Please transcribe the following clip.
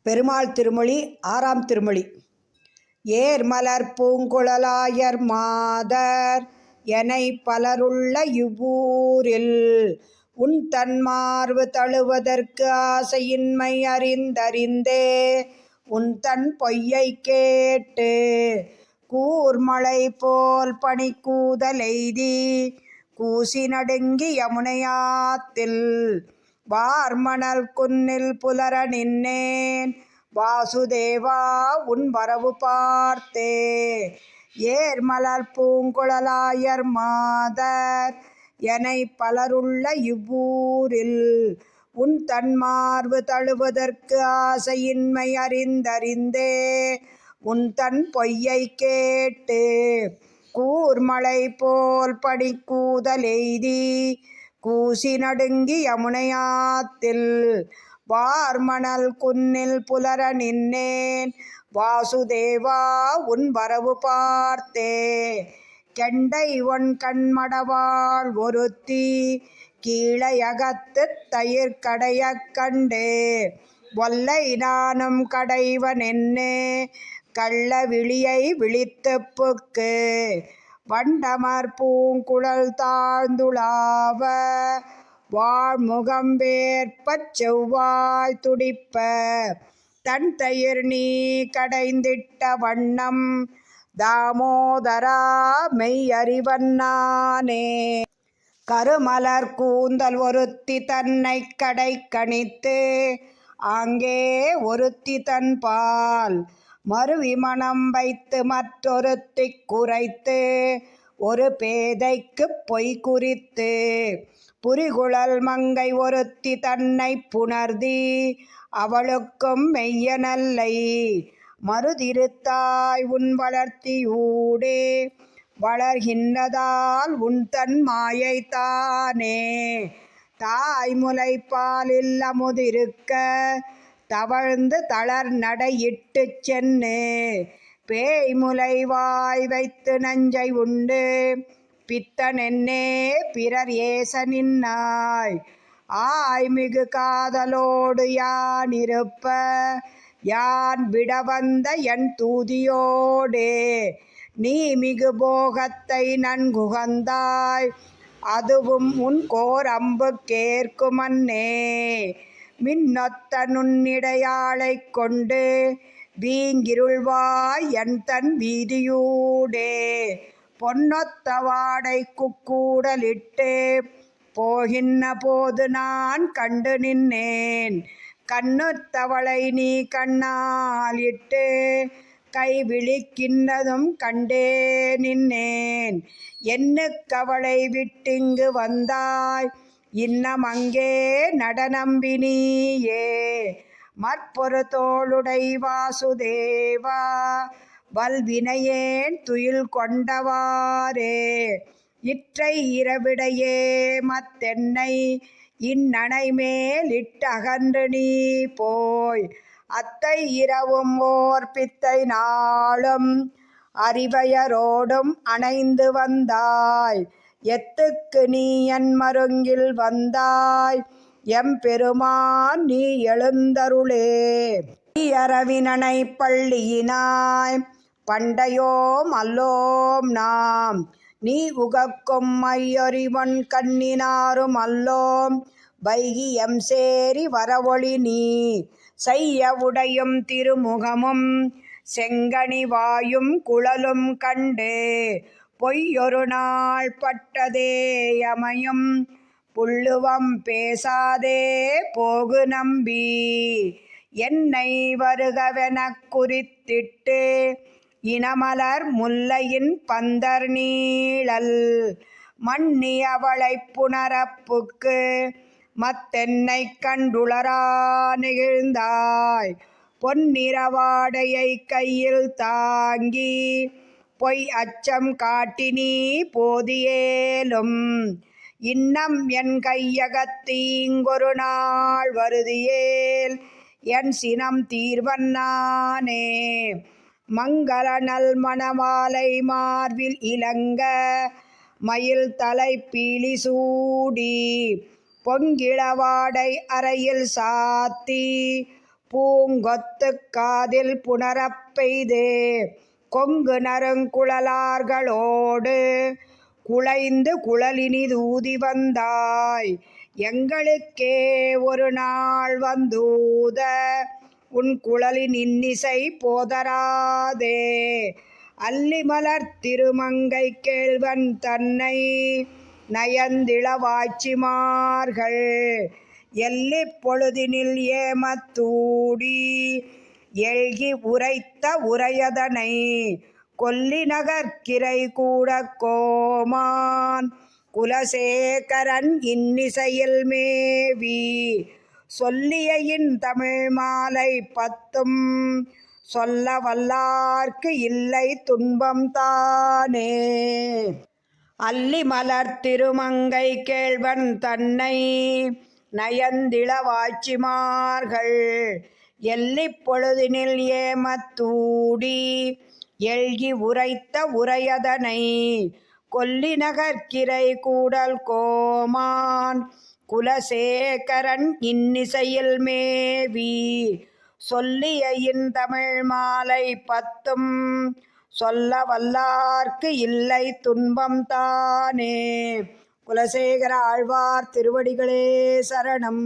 பெருமாள் திருமொழி ஆறாம் திருமொழி. ஏர்மலர் பூங்குழலாயர் மாதர் எனை பலருள்ள இவ்வூரில் உன் தன்மார்பு தழுவதற்கு ஆசையின்மை அறிந்தறிந்தே உன் தன் பொய்யை கேட்டு கூர்மழை போல் பனிக்கூதலெய்தி கூசி நடுங்கி யமுனையாத்தில் வார்மணல் குன்னில் புலர நின்னேன் வாசுதேவா உன் வரவு பார்த்தே. ஏர்மலர் பூங்குழலாயர் மாதர் எனை பலருள்ள இவ்வூரில் உன் தன்மார்பு தழுவதற்கு ஆசையின்மை அறிந்தறிந்தே உன் தன் பொய்யை கேட்டு கூர்மழை போல் பனிக்கூதலெய்தி கூசி நடுங்கி யமுனையாத்தில் வார்மணல் குன்னில் புலர நின்னேன் வாசுதேவா உன் வரவு பார்த்தே. கெண்டை ஒன் கண்மடவாள் ஒருத்தி கீழையகத்து தயிர் கடைய கண்டே ஒல்லை நானும் கடைவனென்னே கள்ள விழியை விழித்து புக்கு வண்டமர் பூங்குழல் தாழ்ந்துளாவ வாழ்முகம் வேற்பச் செவ்வாய் துடிப்ப தன் தயிர் நீ கடைந்திட்ட வண்ணம் தாமோதரா மெய் அறிவன்னானே. கருமலர் கூந்தல் ஒருத்தி தன்னை கடை கணித்து ஆங்கே ஒருத்தி தன்பால் மருவி மனம் வைத்து மற்றொருத்தி குறைத்து ஒரு பேதைக்கு பொய் குறித்து புரிகுழல் மங்கை ஒருத்தி தன்னை புணர்தி அவளுக்கும் மெய்யனல்லை மறுதிருத்தாய் உன் வளர்த்தியூடே வளர்கின்றதால் உன் தன் மாயை தானே. தாய்முலைப்பாலில் அமுதிருக்க தவழ்ந்து தளர் நடையிட்டு சென்னு பேய்முலை வாய் வைத்து நஞ்சை உண்டு பித்தனென்னே பிறர் ஏச நின்னாய் ஆய்மிகு காதலோடு யான் இருப்ப யான் விட வந்த என் தூதியோடே நீ மிகு போகத்தை நன்குகந்தாய் அதுவும் உன் கோர் அம்பு கேட்குமன்னே. மின்னொத்த நுண்ணிடையாளை கொண்டு வீங்கிருள்வாய் என் தன் வீதியூடே பொன்னொத்த வாடை குக்கூடலிட்டு போகின்ற போது நான் கண்டு நின்னேன் கண்ணுத்தவளை நீ கண்ணால் இட்டு கை விழிக்கின்றதும் கண்டே நின்னேன் என்னுக்கவளை விட்டிங்கு வந்தாய் இன்னம் அங்கே நடனம்பினியே. மற்பொரு தோளுடை வாசுதேவா வல்வினையேன் துயில் கொண்டவாறே இற்றை இரவிடையே மத்தென்னை இந்நனை மேல் இட்டகன்று நீ போய் அத்தை இரவும் ஓர் பித்தை நாளும் அறிவயரோடும் அணைந்து வந்தாய் எத்துக்கு நீ என் மருங்கில் வந்தாய் எம்பெருமான் நீ எழுந்தருளே. அரவினனை பள்ளியினாய் பண்டையோம் அல்லோம் நாம் நீ உகக்கும் மையொறிவன் கண்ணினாரும் அல்லோம் வைகி எம் சேரி வரவொளி நீ செய்ய உடையும் திருமுகமும் செங்கனி வாயும் குழலும் கண்டு பொய்யொரு நாள் பட்டதே யமையும் புள்ளுவம் பேசாதே போகு நம்பி என்னை வருகவெனக் குறித்திட்டு இனமலர் முல்லையின் பந்தர் நீழல் மன்னி அவளைப் புணரப்புக்கு மத்தென்னை கண்டுளரா நெகிழ்ந்தாய் பொன்னிறவாடையை கையில் தாங்கி பொய் அச்சம் காட்டினீ போதியேலும் இன்னம் என் கையகத்தீங்கொரு நாள் வருதியேல் என் சினம் தீர்வன்னானே. மங்கள நல் மணமாலை மார்பில் இலங்க மயில் தலை பீலி சூடி பொங்கிளவாடை அறையில் சாத்தி பூங்கொத்து காதில் புணரப் பெய்தே கொங்கு நறுங்குழலார்களோடு குழைந்து குழலினிதூதி வந்தாய் எங்களுக்கே ஒரு நாள் வந்தூத உன் குழலின் இன்னிசை போதராதே. அல்லிமலர் திருமங்கை கேள்வன் தன்னை நயந்திளவாய்ச்சிமார்கள் எல்லிப் பொழுதினில் ஏமத்தூடி எல்கி உரைத்த உரையதனை கொல்லிநகர்க்கிரை கூடக் கோமான் குலசேகரன் இன்னிசையில் மேவி சொல்லியின் தமிழ் மாலை 10 சொல்ல வல்லார்க்கு இல்லை துன்பம் தானே. அல்லிமலர் திருமங்கை கேள்வன் தன்னை நயந்திளவாய்ச்சிமார்கள் எல்லிப் பொழுதினில் ஏமத்தூடி எல்கி உரைத்த உரையதனை கொல்லிநகர்க்கிரை கூடல் கோமான் குலசேகரன் இன்னிசையில் மேவி சொல்லியின் தமிழ் மாலை 10 சொல்ல வல்லார்க்கு இல்லை துன்பம் தானே. குலசேகர ஆழ்வார் திருவடிகளே சரணம்.